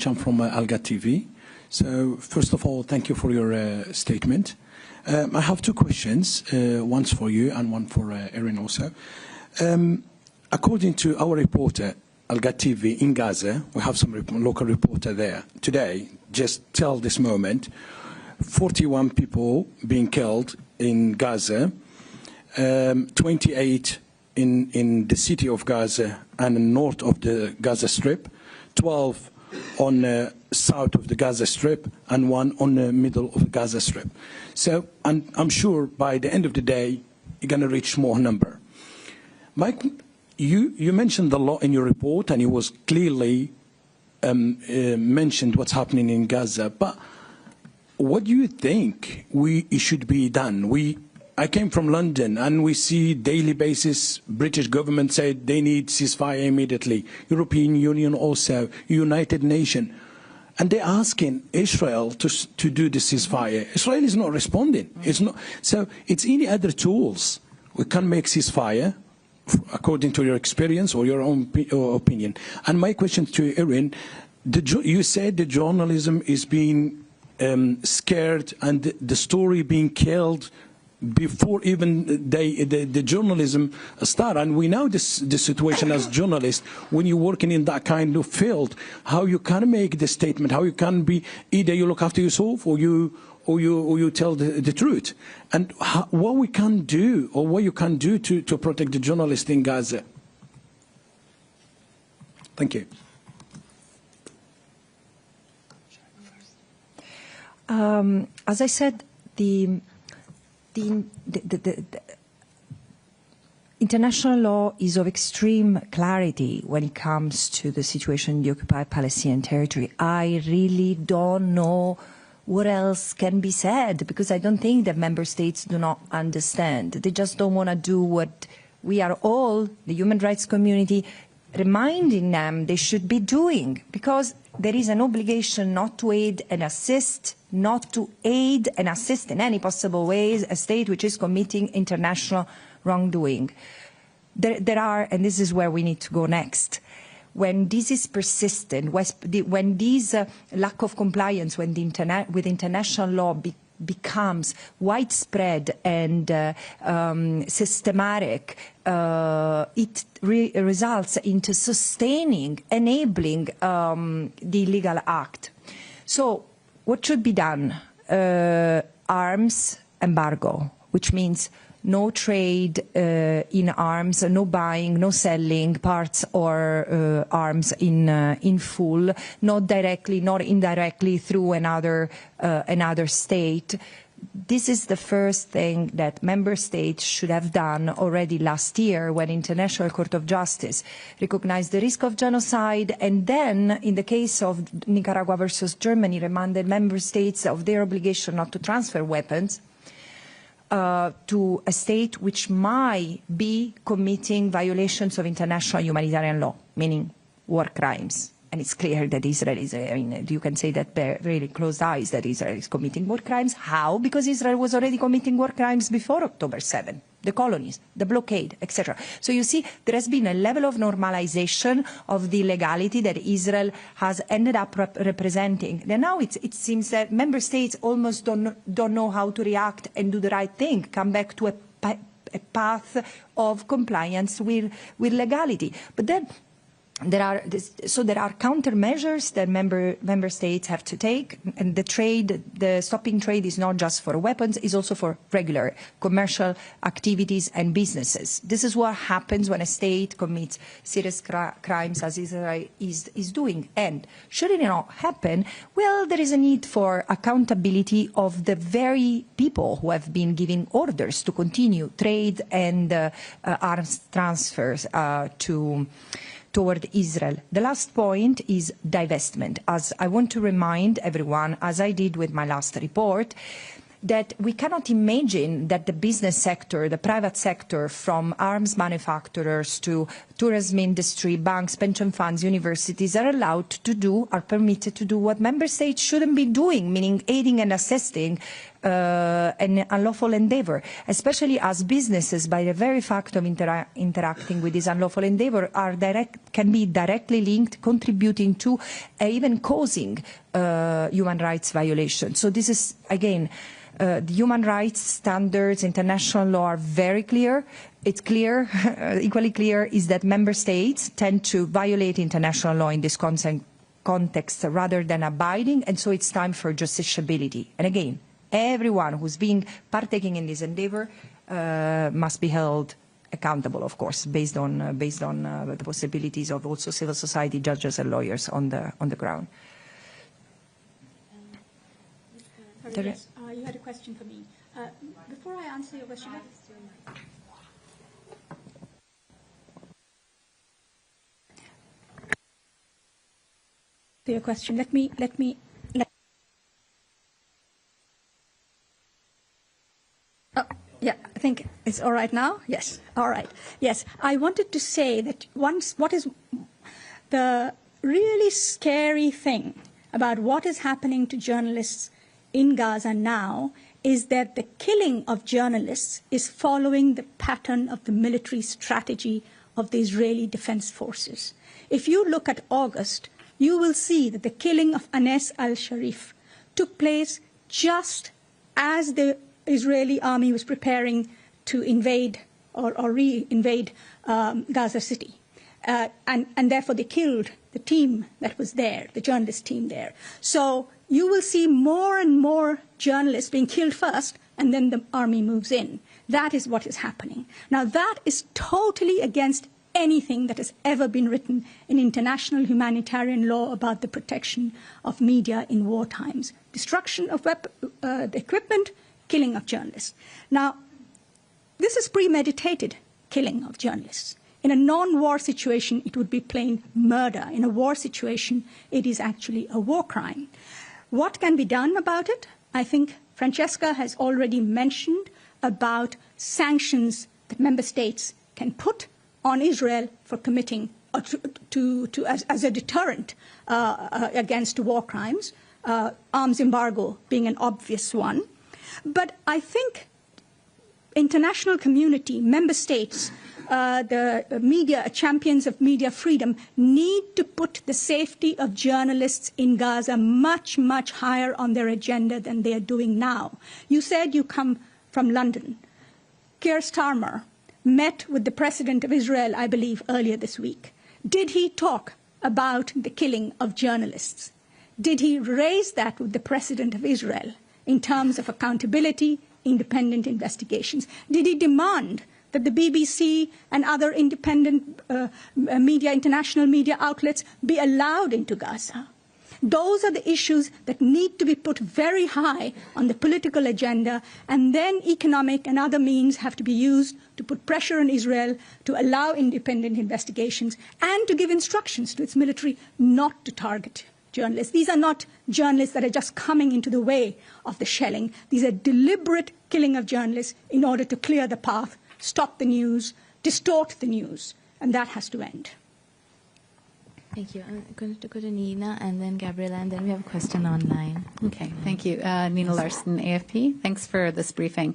I'm from Alga TV. So first of all, thank you for your statement. I have two questions, one's for you and one for Irene also. According to our reporter, Alga TV in Gaza, we have some local reporter there. Today, just till this moment, 41 people being killed in Gaza, 28 in the city of Gaza and north of the Gaza Strip, 12 on the south of the Gaza Strip, and 1 on the middle of the Gaza Strip. So, and I'm sure by the end of the day, you're going to reach more number. Mike, you mentioned the law in your report, and it was clearly mentioned what's happening in Gaza. But what do you think it should be done? I came from London, and we see daily basis British government said they need ceasefire immediately. European Union also, United Nations. And they're asking Israel to do the ceasefire. Israel is not responding. It's not, so it's any other tools. We can make ceasefire, according to your experience or your own opinion. And my question to Irene, you said the journalism is being scared and the story being killed before even the journalism start. And we know the situation as journalists, when you're working in that kind of field, how you can make the statement, how you can be, either you look after yourself or you tell the truth. And what we can do, or what you can do to protect the journalists in Gaza. Thank you. As I said, the international law is of extreme clarity when it comes to the situation in the occupied Palestinian territory. I really don't know what else can be said, because I don't think that member states do not understand. They just don't want to do what we are all, the human rights community, reminding them they should be doing, because there is an obligation not to aid and assist, not to aid and assist in any possible ways a state which is committing international wrongdoing. There are, and this is where we need to go next, when this is persistent, when this lack of compliance with international law becomes widespread and systematic, it results into sustaining, enabling the illegal act. So what should be done? Arms embargo, which means no trade in arms, no buying, no selling parts or arms in full, not directly, not indirectly through another state. This is the first thing that member states should have done already last year, when International Court of Justice recognized the risk of genocide, and then, in the case of Nicaragua versus Germany, reminded member states of their obligation not to transfer weapons to a state which might be committing violations of international humanitarian law, meaning war crimes. And it's clear that Israel is, I mean, you can say that really closed eyes that Israel is committing war crimes. How? Because Israel was already committing war crimes before October 7, the colonies, the blockade, etc. So you see, there has been a level of normalization of the legality that Israel has ended up representing. And now it seems that member states almost don't know how to react and do the right thing, come back to a path of compliance with legality. But then there are countermeasures that member states have to take, and the stopping trade is not just for weapons, it's also for regular commercial activities and businesses. This is what happens when a state commits serious crimes, as Israel is doing. And should it not happen, well, there is a need for accountability of the very people who have been giving orders to continue trade and arms transfers toward Israel. The last point is divestment. As I want to remind everyone, as I did with my last report, that we cannot imagine that the business sector, the private sector, from arms manufacturers to tourism industry, banks, pension funds, universities, are allowed to do, are permitted to do what member states shouldn't be doing, meaning aiding and assisting an unlawful endeavor, especially as businesses, by the very fact of interacting with this unlawful endeavor, can be directly linked, contributing to, even causing human rights violations. So this is, again, the human rights standards, international law are very clear. It's clear, equally clear, is that member states tend to violate international law in this context rather than abiding, and so it's time for justiciability. And again, everyone who's been partaking in this endeavor must be held accountable, of course, based on the possibilities of also civil society judges and lawyers on the ground. Yes, you had a question for me. Before I answer your question, let me. Oh, yeah, I think it's all right now. Yes, all right. Yes, I wanted to say that what is the really scary thing about what is happening to journalists in Gaza now is that the killing of journalists is following the pattern of the military strategy of the Israeli Defense Forces. If you look at August, you will see that the killing of Anas al-Sharif took place just as the Israeli army was preparing to invade or re-invade Gaza City. And therefore they killed the team that was there, the journalist team there. So you will see more and more journalists being killed first, and then the army moves in. That is what is happening. Now, that is totally against anything that has ever been written in international humanitarian law about the protection of media in war times. Destruction of the equipment, killing of journalists. Now, this is premeditated killing of journalists. In a non-war situation, it would be plain murder. In a war situation, it is actually a war crime. What can be done about it? I think Francesca has already mentioned about sanctions that member states can put on Israel for committing or as a deterrent against war crimes, arms embargo being an obvious one. But I think international community, member states, the media, champions of media freedom, need to put the safety of journalists in Gaza much, much higher on their agenda than they are doing now. You said you come from London. Keir Starmer met with the President of Israel, I believe, earlier this week. Did he talk about the killing of journalists? Did he raise that with the President of Israel in terms of accountability, independent investigations? Did he demand that the BBC and other independent media, international media outlets be allowed into Gaza? Those are the issues that need to be put very high on the political agenda, and then economic and other means have to be used to put pressure on Israel to allow independent investigations and to give instructions to its military not to target journalists. These are not journalists that are just coming into the way of the shelling. These are deliberate killing of journalists in order to clear the path, stop the news, distort the news, and that has to end. Thank you. I'm going to go to Nina and then Gabriela, and then we have a question online. Okay, thank you. Nina Larson, AFP. Thanks for this briefing.